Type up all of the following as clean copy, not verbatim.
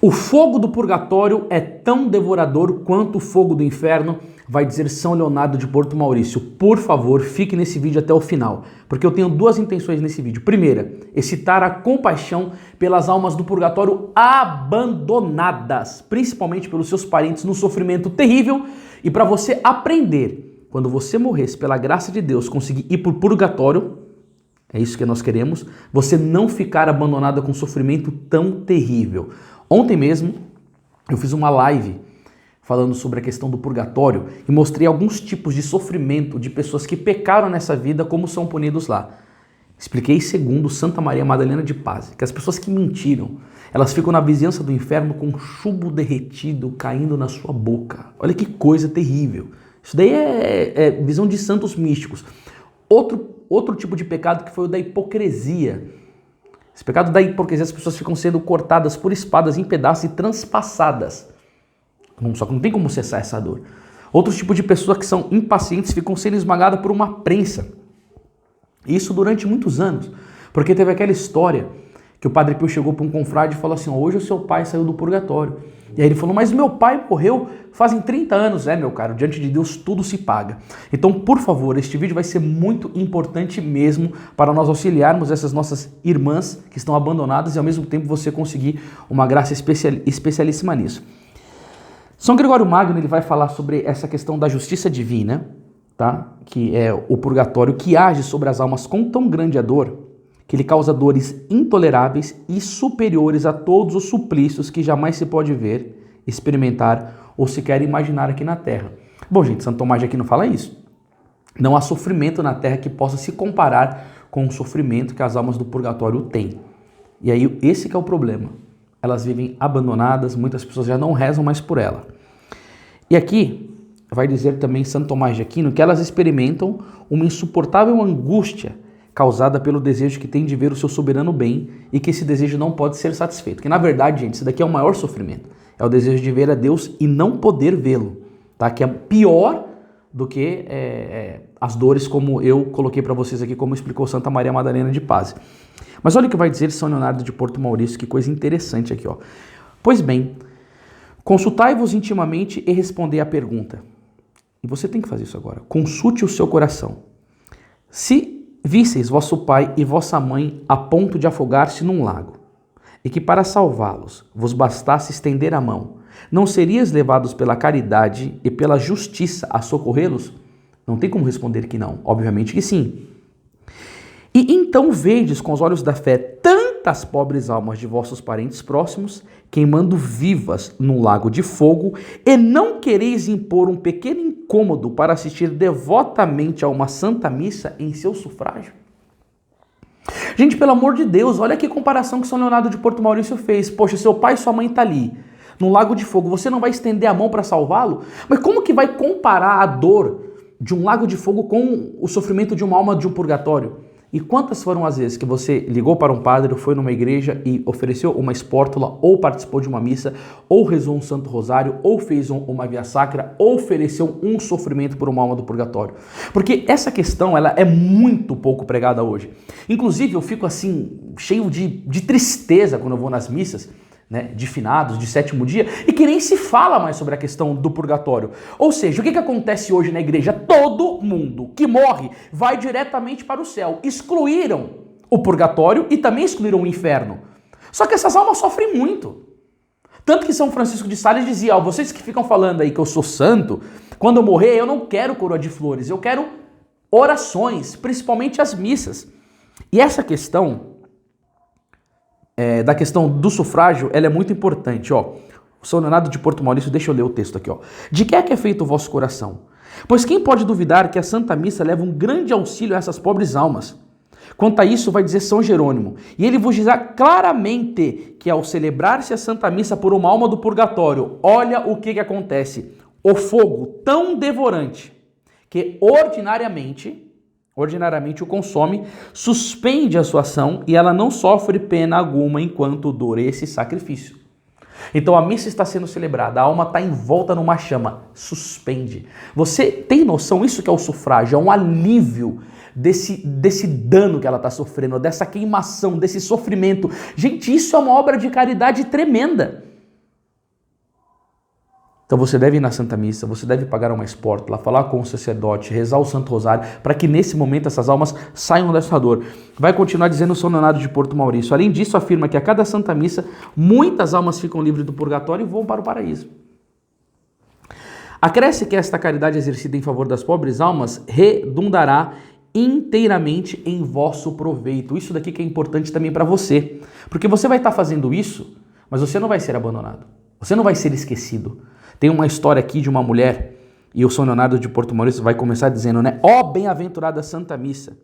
O fogo do purgatório é tão devorador quanto o fogo do inferno, vai dizer São Leonardo de Porto Maurício. Por favor, fique nesse vídeo até o final, porque eu tenho duas intenções nesse vídeo. Primeira, excitar a compaixão pelas almas do purgatório abandonadas, principalmente pelos seus parentes no sofrimento terrível, e para você aprender, quando você morresse pela graça de Deus, conseguir ir para o purgatório, é isso que nós queremos, você não ficar abandonada com sofrimento tão terrível. Ontem mesmo eu fiz uma live falando sobre a questão do purgatório e mostrei alguns tipos de sofrimento de pessoas que pecaram nessa vida, como são punidos lá. Expliquei segundo Santa Maria Madalena de Paz, que as pessoas que mentiram, elas ficam na vizinhança do inferno com chumbo derretido caindo na sua boca. Olha que coisa terrível. Isso daí é visão de santos místicos. Outro tipo de pecado que foi o da hipocrisia. Esse pecado da hipocrisia, as pessoas ficam sendo cortadas por espadas em pedaços e transpassadas. Só que não tem como cessar essa dor. Outro tipo de pessoas que são impacientes ficam sendo esmagadas por uma prensa. Isso durante muitos anos. Porque teve aquela história que o Padre Pio chegou para um confrade e falou assim: hoje o seu pai saiu do purgatório. E aí ele falou: mas meu pai morreu fazem 30 anos. É, meu caro, diante de Deus tudo se paga. Então, por favor, este vídeo vai ser muito importante mesmo para nós auxiliarmos essas nossas irmãs que estão abandonadas e ao mesmo tempo você conseguir uma graça especialíssima nisso. São Gregório Magno, ele vai falar sobre essa questão da justiça divina, tá? Que é o purgatório, que age sobre as almas com tão grande a dor, que ele causa dores intoleráveis e superiores a todos os suplícios que jamais se pode ver, experimentar ou sequer imaginar aqui na Terra. Bom, gente, Santo Tomás de Aquino fala isso. Não há sofrimento na Terra que possa se comparar com o sofrimento que as almas do purgatório têm. E aí, esse que é o problema. Elas vivem abandonadas, muitas pessoas já não rezam mais por ela. E aqui vai dizer também Santo Tomás de Aquino que elas experimentam uma insuportável angústia causada pelo desejo que tem de ver o seu soberano bem e que esse desejo não pode ser satisfeito. Que na verdade, gente, isso daqui é o maior sofrimento. É o desejo de ver a Deus e não poder vê-lo, tá? Que é pior do que as dores, como eu coloquei para vocês aqui, como explicou Santa Maria Madalena de Paz. Mas olha o que vai dizer São Leonardo de Porto Maurício, que coisa interessante aqui, ó. Pois bem, consultai-vos intimamente e respondei à pergunta. E você tem que fazer isso agora. Consulte o seu coração. Se visseis vosso pai e vossa mãe a ponto de afogar-se num lago, e que para salvá-los vos bastasse estender a mão, não serias levados pela caridade e pela justiça a socorrê-los? Não tem como responder que não. Obviamente que sim. E então vedes com os olhos da fé tantas pobres almas de vossos parentes próximos, queimando vivas num lago de fogo, e não quereis impor um pequeno incômodo para assistir devotamente a uma santa missa em seu sufrágio? Gente, pelo amor de Deus, olha que comparação que São Leonardo de Porto Maurício fez. Poxa, seu pai e sua mãe tá ali, no lago de fogo, você não vai estender a mão para salvá-lo? Mas como que vai comparar a dor de um lago de fogo com o sofrimento de uma alma de um purgatório? E quantas foram as vezes que você ligou para um padre, ou foi numa igreja e ofereceu uma espórtula, ou participou de uma missa, ou rezou um santo rosário, ou fez uma via sacra, ou ofereceu um sofrimento por uma alma do purgatório? Porque essa questão, ela é muito pouco pregada hoje. Inclusive, eu fico assim, cheio de tristeza quando eu vou nas missas, né, de finados, de sétimo dia, e que nem se fala mais sobre a questão do purgatório. Ou seja, o que acontece hoje na igreja? Todo mundo que morre vai diretamente para o céu. Excluíram o purgatório e também excluíram o inferno. Só que essas almas sofrem muito. Tanto que São Francisco de Sales dizia: vocês que ficam falando aí que eu sou santo, quando eu morrer eu não quero coroa de flores, eu quero orações, principalmente as missas. E essa questão da questão do sufrágio, ela é muito importante, ó. O São Leonardo de Porto Maurício, deixa eu ler o texto aqui, ó. De que é feito o vosso coração? Pois quem pode duvidar que a Santa Missa leva um grande auxílio a essas pobres almas? Quanto a isso, vai dizer São Jerônimo, e ele vos dirá claramente que ao celebrar-se a Santa Missa por uma alma do purgatório, olha o que acontece. O fogo tão devorante que ordinariamente o consome, suspende a sua ação e ela não sofre pena alguma enquanto dure esse sacrifício. Então a missa está sendo celebrada, a alma está envolta numa chama, suspende. Você tem noção? Isso que é o sufrágio, é um alívio desse dano que ela está sofrendo, dessa queimação, desse sofrimento. Gente, isso é uma obra de caridade tremenda. Então você deve ir na Santa Missa, você deve pagar uma espórtula, falar com o sacerdote, rezar o Santo Rosário, para que nesse momento essas almas saiam dessa dor. Vai continuar dizendo o São Leonardo de Porto Maurício. Além disso, afirma que a cada Santa Missa, muitas almas ficam livres do purgatório e vão para o paraíso. Acresce que esta caridade exercida em favor das pobres almas redundará inteiramente em vosso proveito. Isso daqui que é importante também para você, porque você vai estar fazendo isso, mas você não vai ser abandonado, você não vai ser esquecido. Tem uma história aqui de uma mulher, e o São Leonardo de Porto Maurício vai começar dizendo, né? Ó bem-aventurada Santa Missa,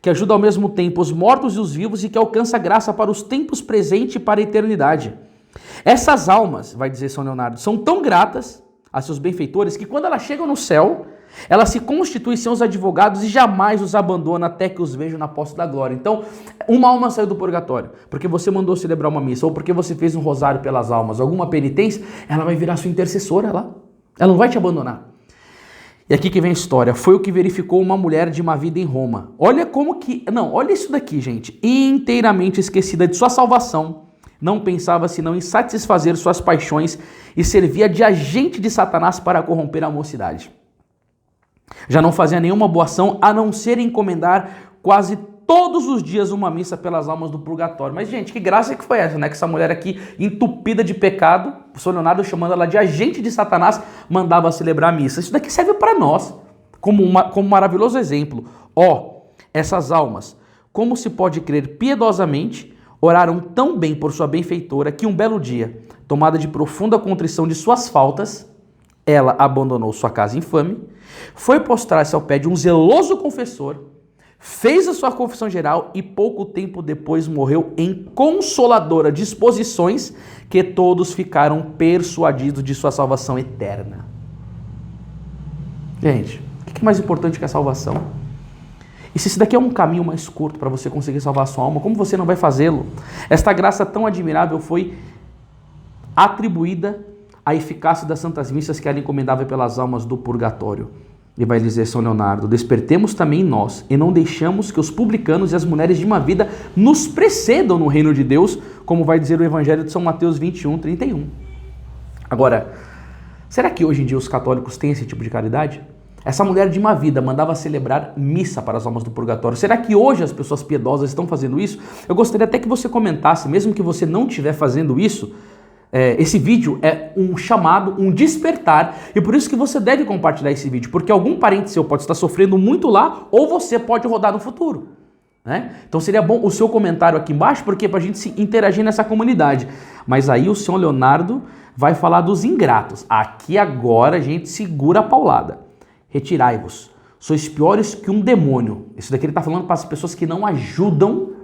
que ajuda ao mesmo tempo os mortos e os vivos e que alcança graça para os tempos presentes e para a eternidade. Essas almas, vai dizer São Leonardo, são tão gratas a seus benfeitores que quando elas chegam no céu, ela se constitui seus advogados e jamais os abandona até que os vejam na posse da glória. Então, uma alma saiu do purgatório porque você mandou celebrar uma missa ou porque você fez um rosário pelas almas, alguma penitência, ela vai virar sua intercessora lá. Ela não vai te abandonar. E aqui que vem a história. Foi o que verificou uma mulher de uma vida em Roma. Olha como que... Não, olha isso daqui, gente. Inteiramente esquecida de sua salvação, não pensava senão em satisfazer suas paixões e servia de agente de Satanás para corromper a mocidade. Já não fazia nenhuma boa ação a não ser encomendar quase todos os dias uma missa pelas almas do purgatório. Mas, gente, que graça que foi essa, né? Que essa mulher aqui, entupida de pecado, o São Leonardo, chamando ela de agente de Satanás, mandava celebrar a missa. Isso daqui serve para nós, como um maravilhoso exemplo. Essas almas, como se pode crer piedosamente, oraram tão bem por sua benfeitora que um belo dia, tomada de profunda contrição de suas faltas, ela abandonou sua casa infame, foi postrar-se ao pé de um zeloso confessor, fez a sua confissão geral e pouco tempo depois morreu em consoladora disposições que todos ficaram persuadidos de sua salvação eterna. Gente, o que é mais importante que a salvação? E se esse daqui é um caminho mais curto para você conseguir salvar a sua alma, como você não vai fazê-lo? Esta graça tão admirável foi atribuída à eficácia das santas missas que era encomendável pelas almas do purgatório. E vai dizer São Leonardo, despertemos também nós e não deixamos que os publicanos e as mulheres de uma vida nos precedam no reino de Deus, como vai dizer o Evangelho de São Mateus 21, 31. Agora, será que hoje em dia os católicos têm esse tipo de caridade? Essa mulher de uma vida mandava celebrar missa para as almas do purgatório. Será que hoje as pessoas piedosas estão fazendo isso? Eu gostaria até que você comentasse, mesmo que você não estiver fazendo isso, esse vídeo é um chamado, um despertar, e por isso que você deve compartilhar esse vídeo, porque algum parente seu pode estar sofrendo muito lá, ou você pode rodar no futuro, né? Então seria bom o seu comentário aqui embaixo, porque para a gente se interagir nessa comunidade. Mas aí o São Leonardo vai falar dos ingratos. Aqui agora a gente segura a paulada. Retirai-vos, sois piores que um demônio. Isso daqui ele está falando para as pessoas que não ajudam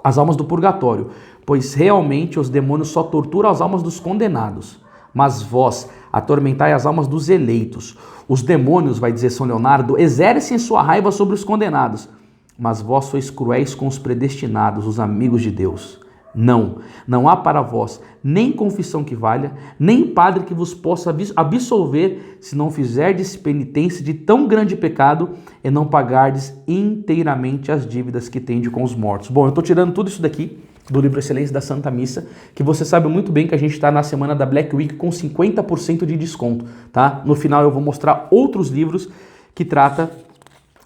as almas do purgatório, pois realmente os demônios só torturam as almas dos condenados, mas vós atormentai as almas dos eleitos. Os demônios, vai dizer São Leonardo, exercem sua raiva sobre os condenados, mas vós sois cruéis com os predestinados, os amigos de Deus. Não há para vós nem confissão que valha, nem padre que vos possa absolver, se não fizerdes penitência de tão grande pecado e não pagardes inteiramente as dívidas que tendes com os mortos. Bom, eu estou tirando tudo isso daqui do livro Excelência da Santa Missa, que você sabe muito bem que a gente está na semana da Black Week com 50% de desconto, tá? No final eu vou mostrar outros livros que tratam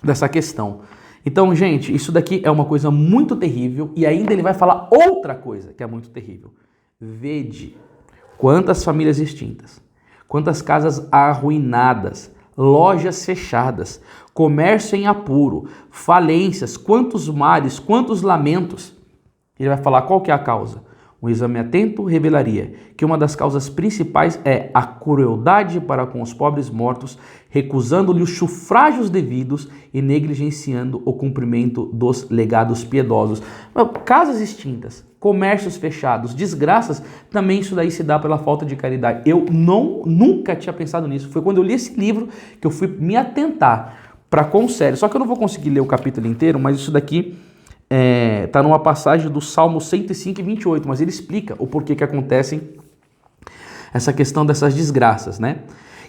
dessa questão. Então, gente, isso daqui é uma coisa muito terrível e ainda ele vai falar outra coisa que é muito terrível. Vede quantas famílias extintas, quantas casas arruinadas, lojas fechadas, comércio em apuro, falências, quantos males, quantos lamentos. Ele vai falar qual que é a causa. Um exame atento revelaria que uma das causas principais é a crueldade para com os pobres mortos, recusando-lhe os sufrágios devidos e negligenciando o cumprimento dos legados piedosos. Casas extintas, comércios fechados, desgraças, também isso daí se dá pela falta de caridade. Eu nunca tinha pensado nisso. Foi quando eu li esse livro que eu fui me atentar para quão sério. Só que eu não vou conseguir ler o capítulo inteiro, mas isso daqui está numa passagem do Salmo 105 e 28, mas ele explica o porquê que acontecem essa questão dessas desgraças, né?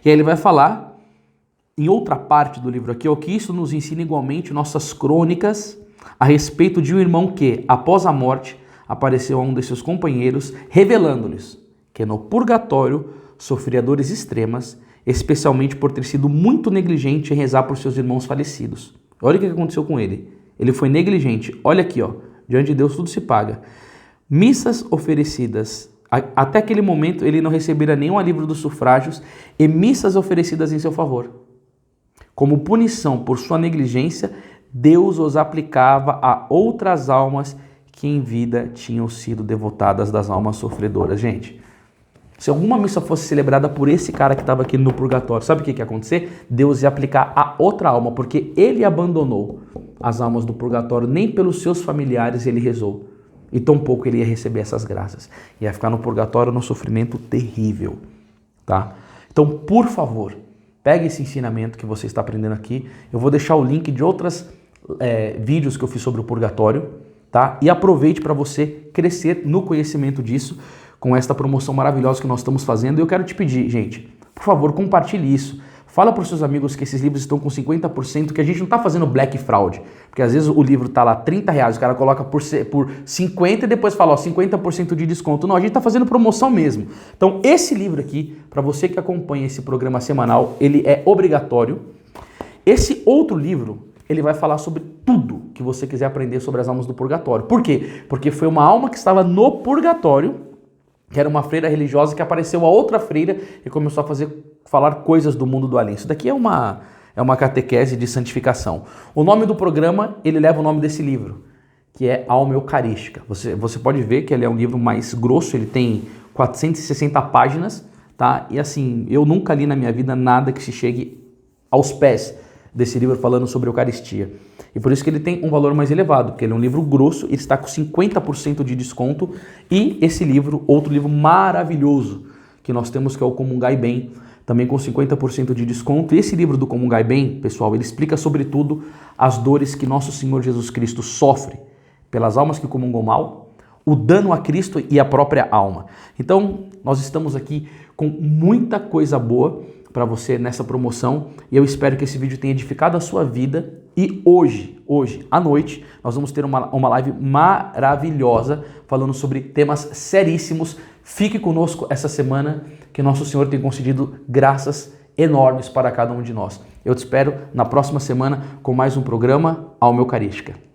E aí ele vai falar, em outra parte do livro aqui, que isso nos ensina igualmente nossas crônicas a respeito de um irmão que, após a morte, apareceu a um de seus companheiros, revelando-lhes que no purgatório sofria dores extremas, especialmente por ter sido muito negligente em rezar por seus irmãos falecidos. Olha o que aconteceu com ele. Ele foi negligente. Olha aqui, ó. Diante de Deus tudo se paga. Missas oferecidas. Até aquele momento ele não recebera nenhum alívio dos sufrágios e missas oferecidas em seu favor. Como punição por sua negligência, Deus os aplicava a outras almas que em vida tinham sido devotadas das almas sofredoras. Gente, se alguma missa fosse celebrada por esse cara que estava aqui no purgatório, sabe o que ia acontecer? Deus ia aplicar a outra alma, porque ele abandonou as almas do purgatório, nem pelos seus familiares ele rezou. E tampouco ele ia receber essas graças. Ia ficar no purgatório num sofrimento terrível, tá? Então, por favor, pegue esse ensinamento que você está aprendendo aqui. Eu vou deixar o link de outros vídeos que eu fiz sobre o purgatório, tá? E aproveite para você crescer no conhecimento disso com esta promoção maravilhosa que nós estamos fazendo. E eu quero te pedir, gente, por favor, compartilhe isso. Fala para os seus amigos que esses livros estão com 50%, que a gente não está fazendo black fraud. Porque às vezes o livro está lá R$30, o cara coloca por 50 e depois fala, ó, 50% de desconto. Não, a gente está fazendo promoção mesmo. Então esse livro aqui, para você que acompanha esse programa semanal, ele é obrigatório. Esse outro livro, ele vai falar sobre tudo que você quiser aprender sobre as almas do purgatório. Por quê? Porque foi uma alma que estava no purgatório, que era uma freira religiosa, que apareceu a outra freira e começou a falar coisas do mundo do além. Isso daqui é uma catequese de santificação. O nome do programa, ele leva o nome desse livro, que é Alma Eucarística. Você pode ver que ele é um livro mais grosso, ele tem 460 páginas, tá? E assim, eu nunca li na minha vida nada que se chegue aos pés desse livro falando sobre Eucaristia. E por isso que ele tem um valor mais elevado, porque ele é um livro grosso, ele está com 50% de desconto. E esse livro, outro livro maravilhoso que nós temos, que é o Comungai Bem, também com 50% de desconto. E esse livro do Comungai Bem, pessoal, ele explica sobretudo as dores que nosso Senhor Jesus Cristo sofre pelas almas que comungam mal, o dano a Cristo e a própria alma. Então, nós estamos aqui com muita coisa boa para você nessa promoção e eu espero que esse vídeo tenha edificado a sua vida. E hoje à noite, nós vamos ter uma live maravilhosa falando sobre temas seríssimos. Fique conosco essa semana, que nosso Senhor tem concedido graças enormes para cada um de nós. Eu te espero na próxima semana com mais um programa Alma Eucarística.